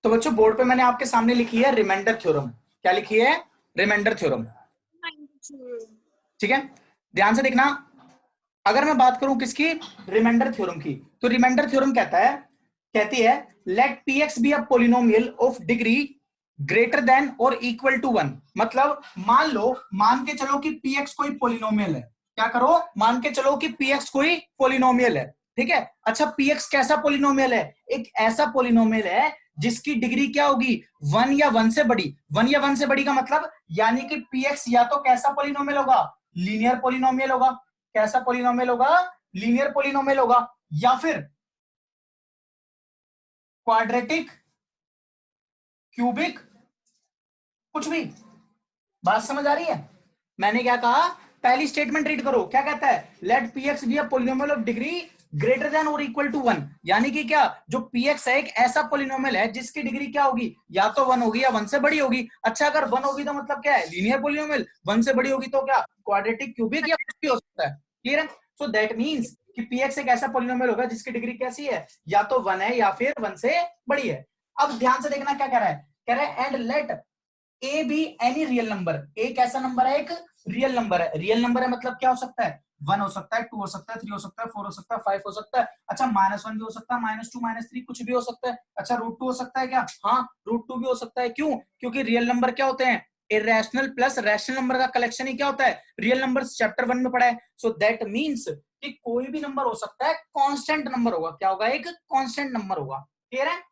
तो बच्चों बोर्ड पे मैंने आपके सामने लिखी है रिमाइंडर थ्योरम। क्या लिखी है? Remainder theorem. ठीक है, ध्यान से देखना। अगर मैं बात करूं किसकी, रिमाइंडर थ्योरम की, तो रिमाइंडर थ्योरम कहती है let p x be a polynomial of degree greater than और इक्वल टू 1। मतलब मान के चलो कि पी एक्स कोई पोलिनोमियल है। क्या करो, मान के चलो कि पी एक्स कोई पोलिनोमियल है। ठीक है, अच्छा पी एक्स कैसा पोलिनोमियल है? एक ऐसा पोलिनोमियल है जिसकी डिग्री क्या होगी, 1 या 1 से बड़ी। 1 या 1 से बड़ी का मतलब यानी कि पी एक्स या तो कैसा पोलिनोमियल होगा, लीनियर पोलिनोमियल होगा। कैसा पोलिनोमियल होगा? लीनियर पोलिनोमियल होगा, या फिर क्वाड्रेटिक, क्यूबिक, कुछ भी। बात समझ आ रही है? मैंने क्या कहा, पहली स्टेटमेंट रीड करो। क्या कहता है? Let p x be a polynomial of degree greater than और इक्वल टू 1। यानी कि क्या, जो पी एक्स है एक ऐसा पोलिनोमियल है जिसकी डिग्री क्या होगी, या तो 1 होगी या 1 से बड़ी होगी। अच्छा अगर 1 होगी तो मतलब क्या है, लीनियर पोलिनोमियल। 1 से बड़ी होगी तो क्या, क्वाड्रेटिक, क्यूबिक या कुछ भी हो सकता है। क्लियर है? सो दैट मीन्स कि पी एक्स एक ऐसा पोलिनोमियल होगा जिसकी डिग्री कैसी है, या तो 1 है या फिर 1 से बड़ी है। अब ध्यान से देखना क्या कह रहा है, कह रहा है and let A B any real number. A कैसा नंबर है? एक रियल नंबर है। रियल नंबर है मतलब क्या हो सकता है, 1 हो सकता है, 2 हो सकता है, 3 हो सकता है, 4 हो सकता है, 5 हो सकता है। अच्छा -1 भी हो सकता है, -2, -3 कुछ भी हो सकता है। अच्छा √2 हो सकता है क्या? हाँ, √2 भी हो सकता है। क्यों? क्योंकि रियल नंबर क्या होते हैं, इरेशनल प्लस रैशनल नंबर का कलेक्शन ही क्या होता है, रियल नंबर। चैप्टर 1 में पढ़ा है। सो दैट मीन्स कि कोई भी नंबर हो सकता है, कांस्टेंट नंबर होगा। क्या होगा? एक कांस्टेंट नंबर होगा। क्लियर है?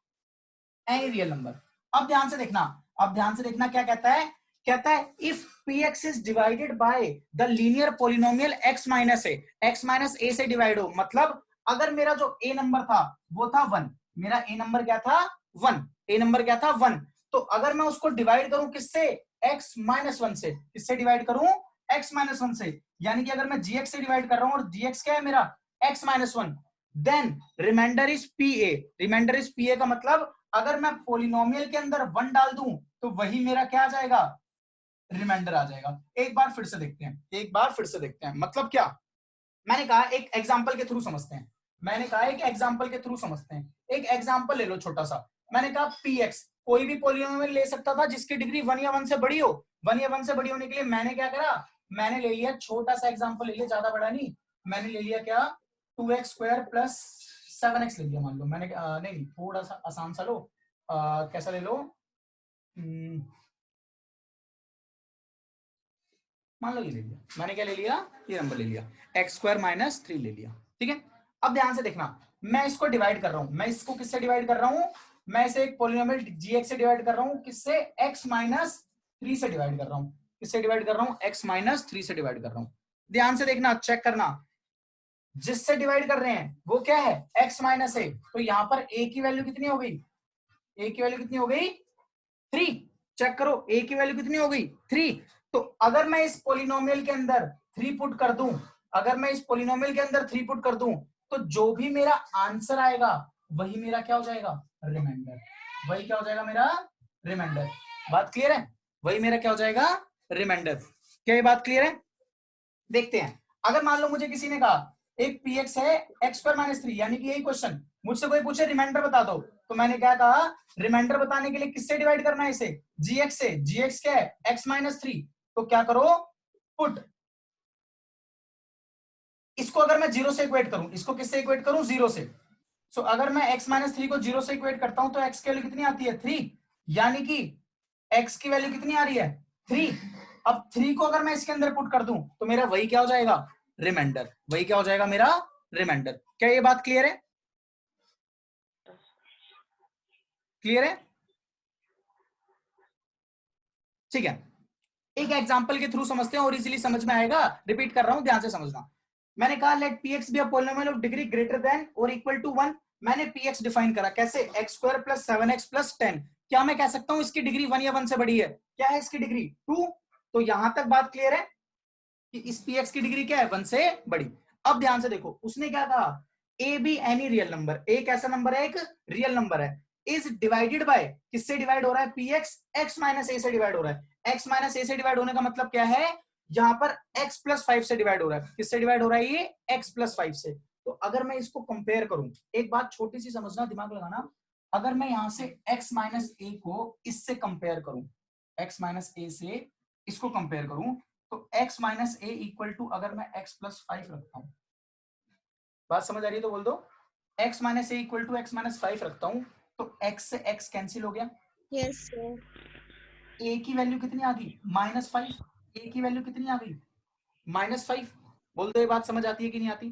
Any real number. अब ध्यान से देखना, क्या कहता है, कहता है if P X is divided by the linear polynomial X minus A से डिवाइड हो। मतलब अगर मेरा जो ए नंबर था वो था 1, मेरा ए नंबर क्या था 1, ए नंबर क्या था 1, तो अगर मैं उसको डिवाइड करूं किससे, एक्स माइनस 1 से। किससे डिवाइड करूं? एक्स माइनस 1 से। यानी कि अगर मैं जी एक्स से डिवाइड कर रहा हूं और जी एक्स क्या है मेरा, x minus 1, then remainder is p a. Remainder is p a का मतलब अगर मैं पोलिनोमियल के अंदर 1 डाल दूं तो वही मेरा क्या आ जाएगा, रिमाइंडर आ जाएगा। एक बार फिर से देखते हैं, मतलब क्या। मैंने कहा एक एग्जांपल के थ्रू समझते हैं। एक एग्जांपल ले लो छोटा सा। मैंने कहा पी एक्स कोई भी पोलिनोमियल ले सकता था जिसकी डिग्री 1 या 1 से बड़ी हो। 1 या 1 से बड़ी होने के लिए मैंने क्या करा, मैंने ले लिया छोटा सा एग्जांपल ले लिया, ज्यादा बड़ा नहीं। मैंने ले लिया क्या, 2x² प्लस 7x ले लिया। मान लो मैंने नहीं, थोड़ा सा आसान सा लो। कैसा ले लो, मान लो ये ले लिया। मैंने क्या ले लिया, ये नंबर ले लिया, x² माइनस 3 ले लिया। ठीक है, अब ध्यान से देखना, मैं इसको डिवाइड कर रहा हूं। मैं इसको किससे डिवाइड कर रहा हूं, मैं इसे एक पोलिनोमियल gx से डिवाइड कर रहा हूं। किससे? x माइनस 3 से डिवाइड कर रहा हूं। किससे डिवाइड कर रहा हूं? x माइनस 3 से डिवाइड कर रहा हूं। ध्यान से देखना, चेक करना, जिससे डिवाइड कर रहे हैं वो क्या है, x माइनस a। तो यहां पर a की वैल्यू कितनी हो गई, a की वैल्यू कितनी हो गई, 3। चेक करो a की वैल्यू कितनी हो गई, 3। तो अगर मैं इस पोलिनोमियल के अंदर 3 पुट कर दूं, तो जो भी मेरा आंसर आएगा वही मेरा क्या हो जाएगा, रिमाइंडर। वही क्या हो जाएगा मेरा, रिमाइंडर। बात क्लियर है? वही मेरा क्या हो जाएगा, रिमाइंडर। क्या ये बात क्लियर है? देखते हैं, अगर मान लो मुझे किसी ने कहा एक पी एक्स है x² माइनस 3, यानी कि यही क्वेश्चन मुझसे कोई पूछे रिमाइंडर बता दो, तो मैंने क्या कहा, रिमाइंडर बताने के लिए किससे डिवाइड करना है इसे, gx से। gx क्या है, x माइनस 3। तो क्या करो, पुट, इसको अगर मैं जीरो से इक्वेट करूं, इसको किससे इक्वेट करूं, 0 से। सो अगर मैं x माइनस 3 को 0 से इक्वेट करता हूं तो x की वैल्यू कितनी आती है, 3। यानी कि x की वैल्यू कितनी आ रही है, 3। अब 3 को अगर मैं इसके अंदर पुट कर दूं तो मेरा वही क्या हो जाएगा, रिमाइंडर। वही क्या हो जाएगा मेरा, रिमाइंडर। क्या ये बात क्लियर है? क्लियर है? ठीक है, एक एग्जांपल के थ्रू समझते हैं और इजीली समझ में आएगा। रिपीट कर रहा हूं, ध्यान से समझना। मैंने कहा let p x be a polynomial of degree greater than और इक्वल टू 1। मैंने पी एक्स डिफाइन करा कैसे, x² प्लस 7x प्लस 10। क्या मैं कह सकता हूं इसकी डिग्री 1 या 1 से बड़ी है? क्या है इसकी डिग्री, 2। तो यहां तक बात क्लियर है कि इस पी एक्स की डिग्री क्या है, 1 से बड़ी। अब ध्यान से देखो, उसने क्या कहा, A B any real number. A कैसा नंबर है, एक रियल नंबर है। इज डिवाइडेड बाय, किससे डिवाइड हो रहा है, P X X minus A से डिवाइड हो रहा है। एक्स माइनस ए से डिवाइड होने का मतलब क्या है, यहां पर x प्लस 5 से डिवाइड हो रहा है। किससे डिवाइड हो रहा है ये, x प्लस 5 से। तो अगर मैं इसको कंपेयर करूं, एक बात छोटी सी समझना, दिमाग लगाना, अगर मैं यहां से x माइनस ए को इससे कंपेयर करूं, x माइनस ए से इसको कंपेयर करूं, तो x minus a equal to अगर मैं x प्लस 5 रखता हूं, बात समझ आ रही है तो बोल दो, x minus a equal to x minus 5 रखता हूं, तो x से x कैंसिल हो गया। Yes sir. a की वैल्यू कितनी आ गई? -5। a की वैल्यू कितनी आ गई? -5। बोल दो ये बात समझ आती है कि नहीं आती?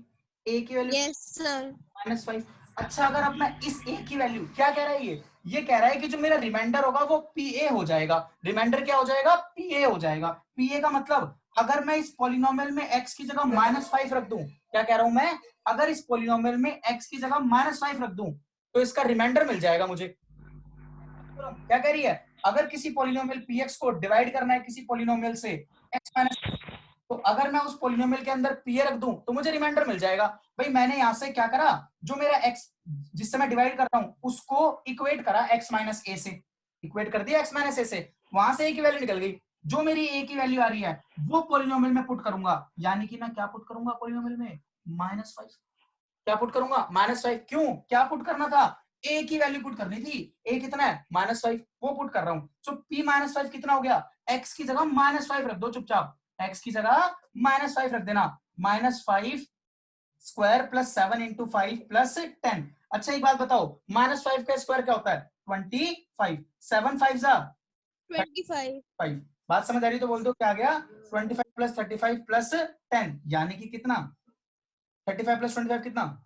a की वैल्यू यस सर। -5। अच्छा, अगर अब मैं इस a की वैल्यू, क्या कह रहा है ये कह रहा है कि जो मेरा रिमाइंडर होगा वो pa हो जाएगा। रिमाइंडर क्या हो जाएगा? pa हो जाएगा। pa का मतलब अगर मैं इस पॉलिनोमियल में x की जगह -5 रख दूं, क्या कह रहा हूं मैं? अगर इस पॉलिनोमियल में x की जगह -5 रख दूं तो इसका रिमाइंडर मिल जाएगा मुझे। क्या कह रही है? अगर किसी पॉलिनोमियल px को डिवाइड करना है किसी पॉलिनोमियल से x माइनस, तो अगर मैं उस पॉलिनोमियल के अंदर pa रख दूं तो मुझे रिमाइंडर मिल जाएगा। भाई मैंने यहां से क्या करा, जो मेरा x जिससे मैं डिवाइड कर रहा हूं उसको इक्वेट करा x माइनस ए से, इक्वेट कर दिया x माइनस ए से, वहां से a की वैल्यू निकल गई। जो मेरी a की वैल्यू आ रही है वो पॉलिनोमियल में पुट करूंगा, यानी कि मैं क्या पुट करूंगा पॉलिनोमियल में? -5। क्या पुट करूंगा? -5। क्यों? क्या पुट करना था? a की वैल्यू पुट करनी थी। a कितना है? -5, वो पुट कर रहा हूं। तो p -5 कितना हो गया? x की जगह -5 रख दो चुपचाप, x की जगह -5 रख देना। -5 स्क्वायर प्लस 7 इंटू 5 प्लस 10। अच्छा एक बात बताओ, -5 का स्क्वायर क्या होता है? 25। 7 5 जा 25। 5। बात समझ आ रही तो बोल दो क्या आ गया? 25 प्लस 35 प्लस 10, यानी कि कितना? 35 प्लस 25 कितना?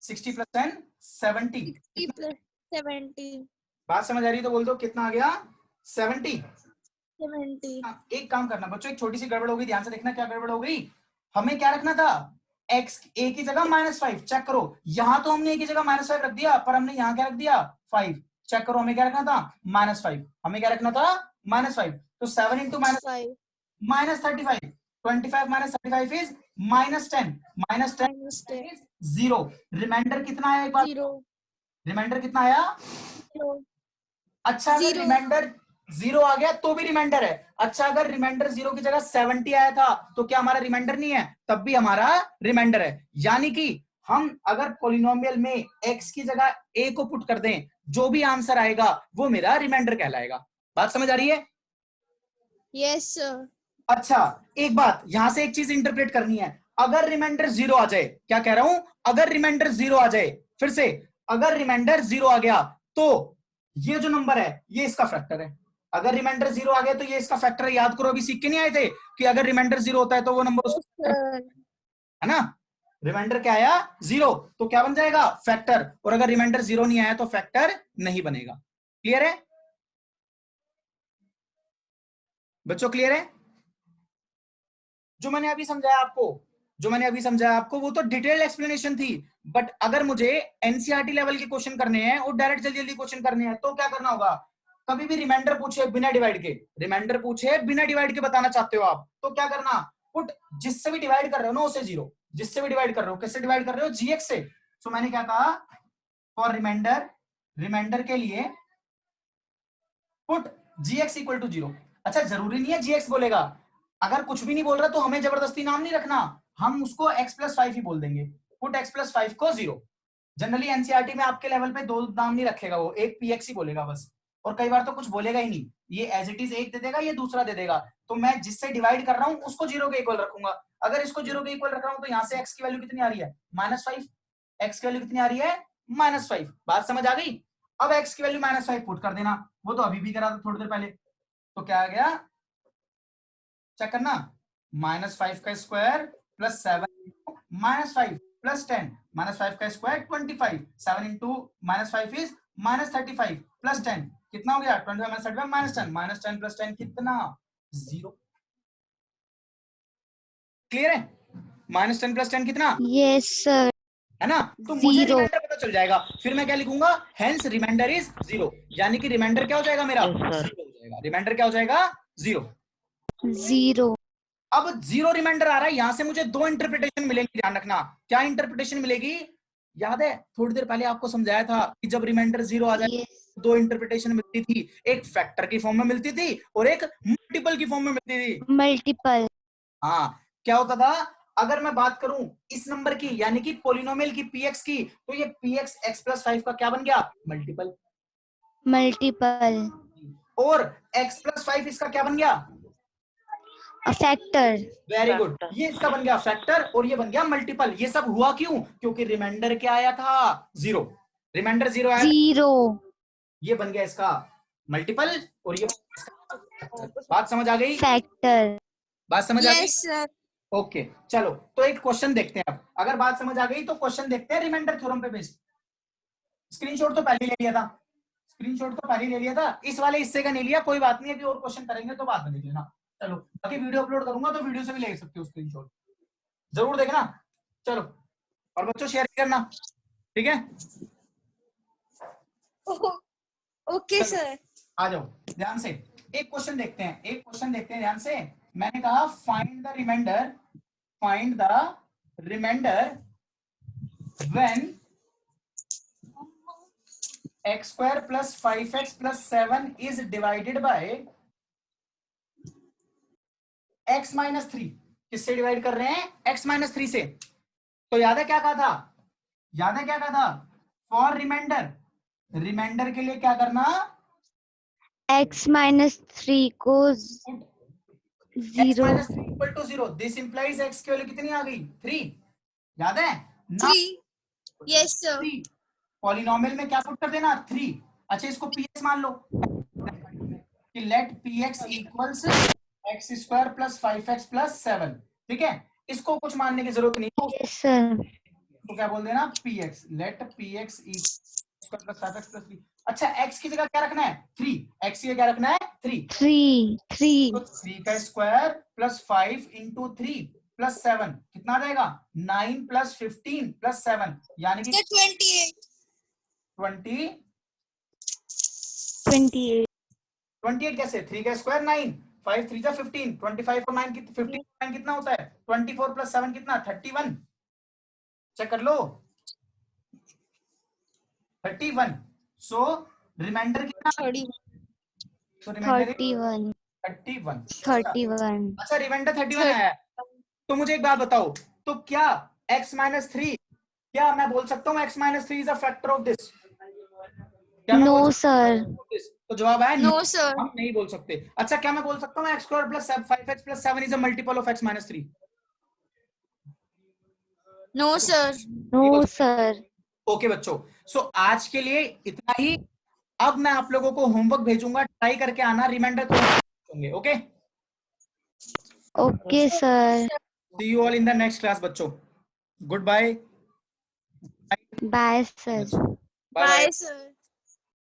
60 प्लस 10 70। 60 प्लस 70। बात समझ आ रही तो बोल दो कितना आ गया? 70। 70। एक काम करना बच्चों, एक छोटी सी गड़बड़ हो गई, ध्यान से देखना क्या गड़बड़ हो गई। हमें क्या रखना था? x a की जगह -5। चेक करो, यहां तो हमने a की जगह -5 रख दिया, पर हमने यहां क्या रख दिया? 5। चेक करो, हमें क्या रखना था? -5। हमें क्या रखना था? -5। तो 7 into -5 -35। 25 minus 35 is -10। -10 -10 is 0। Remainder कितना आया? एक बात, 0 रिमाइंडर कितना आया? 0 अच्छा अगर 0। रिमाइंडर 0 आ गया तो भी रिमाइंडर है। अच्छा अगर रिमाइंडर 0 की जगह 70 आया था तो क्या हमारा रिमाइंडर नहीं है? तब भी हमारा रिमाइंडर है। यानी कि हम अगर पॉलिनोमियल में x की जगह a को पुट कर दें, जो भी आंसर आएगा वो मेरा रिमाइंडर कहलाएगा। बात समझ आ रही है? Yes sir. अच्छा एक बात यहां से एक चीज इंटरप्रेट करनी है, अगर रिमाइंडर 0 आ जाए, क्या कह रहा हूं? अगर रिमाइंडर 0 आ जाए, फिर से अगर रिमाइंडर 0 आ गया तो ये जो नंबर है ये इसका फैक्टर है। अगर रिमाइंडर 0 आ गया तो ये इसका फैक्टर है। याद करो, अभी सीख के नहीं आए थे कि अगर रिमाइंडर 0 होता है तो वो नंबर यस सर। है ना? रिमाइंडर क्या आया? 0, तो क्या बन जाएगा? फैक्टर। और अगर रिमाइंडर 0 नहीं आया तो फैक्टर नहीं बनेगा। क्लियर है बच्चों? क्लियर है? जो मैंने अभी समझाया आपको वो तो डिटेल्ड एक्सप्लेनेशन थी। बट अगर मुझे एनसीईआरटी लेवल के क्वेश्चन करने हैं और डायरेक्ट जल्दी जल्दी क्वेश्चन करने हैं तो क्या करना होगा? कभी भी रिमाइंडर पूछे बिना डिवाइड के बताना चाहते हो आप, तो क्या करना? पुट जिससे भी डिवाइड कर रहे हो ना उसे 0, जिससे भी डिवाइड कर रहे हो, किससे डिवाइड कर रहे हो? जीएक्स से। सो मैंने क्या कहा? फॉर रिमाइंडर के लिए पुट जीएक्स इक्वल टू 0। अच्छा जरूरी नहीं है जीएक्स बोलेगा, अगर कुछ भी नहीं बोल रहा तो हमें जबरदस्ती नाम नहीं रखना, हम उसको x प्लस 5 ही बोल देंगे। पुट x प्लस 5 को 0। जनरली एनसीईआरटी में आपके लेवल पे 2 नाम नहीं रखेगा, वो एक px ही बोलेगा बस। और कई बार तो कुछ बोलेगा ही नहीं, ये एज इट इज एक दे देगा, ये दूसरा दे देगा। तो मैं जिससे डिवाइड कर रहा हूं उसको 0 के इक्वल रखूंगा। अगर इसको 0 के इक्वल रख रहा हूं तो यहाँ से x की वैल्यू कितनी आ रही है? -5। x की वैल्यू कितनी आ रही है? -5। बात समझ आ गई? अब x की वैल्यू -5 पुट कर देना, वो तो अभी भी करा था थोड़ी देर पहले। तो क्या आ गया? चेक करना, -5 का स्क्वायर प्लस 7 -5 प्लस 10, -5 का स्क्वायर 25, 7 इंटू -5 इज -35 प्लस 10 कितना हो गया? 25 -35 -10 प्लस 10 कितना? 0। क्लियर है? -10 प्लस 10 कितना? Yes sir. है ना? तो मुझे 0। रिमाइंडर पता चल जाएगा, फिर मैं क्या लिखूंगा? Hence remainder is 0। यानी कि रिमाइंडर क्या हो जाएगा मेरा? 0 हो जाएगा। रिमाइंडर क्या हो जाएगा? 0। 0। अब 0 रिमाइंडर आ रहा है, यहां से मुझे 2 इंटरप्रिटेशन मिलेंगी, ध्यान रखना। क्या इंटरप्रिटेशन मिलेगी? याद है थोड़ी देर पहले आपको समझाया था कि जब रिमाइंडर 0 आ जाए यस। 2 इंटरप्रिटेशन मिलती थी, एक फैक्टर की फॉर्म में मिलती थी और एक मल्टीपल की फॉर्म में मिलती थी। मल्टीपल। हाँ, क्या होता था? अगर मैं बात करूं इस नंबर की यानी कि पोलिनोमियल की px की, तो ये px x + 5 का क्या बन गया? मल्टीपल। मल्टीपल। और x + 5 इसका क्या बन गया? फैक्टर। वेरी गुड, ये इसका बन गया फैक्टर और ये बन गया मल्टीपल। ये सब हुआ क्यों? क्योंकि रिमाइंडर क्या आया था? 0। रिमाइंडर 0 आया था, 0। ये बन गया इसका मल्टीपल और ये बात समझ आ गई? फैक्टर। बात समझ आ गई? Yes sir. ओके चलो, तो एक क्वेश्चन देखते हैं। अब अगर बात समझ आ गई तो क्वेश्चन देखते हैं रिमाइंडर थ्योरम पे बेस्ड। स्क्रीनशॉट तो पहले ले लिया था, स्क्रीनशॉट तो पहले ले लिया था, इस वाले हिस्से का नहीं लिया, कोई बात नहीं, अभी और क्वेश्चन करेंगे तो बाद में देख लेना। चलो बाकी वीडियो अपलोड करूंगा तो वीडियो से भी ले सकते हो स्क्रीनशॉट, जरूर देखना। चलो, और बच्चों शेयर करना, ठीक है? Okay sir. आ जाओ ध्यान से, एक क्वेश्चन देखते हैं, एक क्वेश्चन देखते हैं ध्यान से। मैंने कहा find the remainder, find the remainder when x² + 5x + 7 is divided by x - 3। किससे डिवाइड कर रहे हैं? x - 3 से। तो याद है क्या कहा था? याद है क्या कहा था? फॉर रिमाइंडर, रिमाइंडर के लिए क्या करना? x - 3 को x - 0। 3 = 0। दिस इंप्लाइज x की वैल्यू कितनी आ गई? 3। याद है ना? 3। Yes sir. 3 पॉलिनोमियल में क्या पुट कर देना? 3। अच्छा इसको px मान लो कि late px equals x² + 5x + 7। ठीक है, इसको कुछ मानने की जरूरत नहीं है, यस सर। तो क्या बोल देना? px, let px equals + 5x + 3। अच्छा x की जगह क्या रखना है? 3। x की जगह क्या रखना है? 3। 3 तो 3 का स्क्वायर + 5 × 3 + 7 कितना आ जाएगा? 9 + 15 + 7 यानी कि 28। 20। 28। 28 कैसे? 3 का स्क्वायर 9, 5 3 जा 15, 25 और 9 15 कितना होता है? 24 + 7 कितना? 31। चेक कर लो, 31। सो रिमाइंडर कितना? 30। तो रिमाइंडर 31। 31। 31। अच्छा रिमाइंडर 31 आया है, तो मुझे एक बात बताओ, तो क्या x - 3, क्या मैं बोल सकता हूँ x - 3 is a factor of this? क्या मैं बोल नो सकता हूँ सर। factor of this? तो जवाब है नो no, सर। हम नहीं बोल सकते। अच्छा क्या मैं बोल सकता हूँ x² + 5x + 7 is a multiple of x - 3? No sir. No sir. Okay बच्चों, सो आज के लिए इतना ही। अब मैं आप लोगों को होमवर्क भेजूंगा, ट्राई करके आना, रिमाइंडर तो होंगे। Okay, okay sir. See you all in the next class बच्चों। Good bye. Bye sir. Bye bye. Bye sir.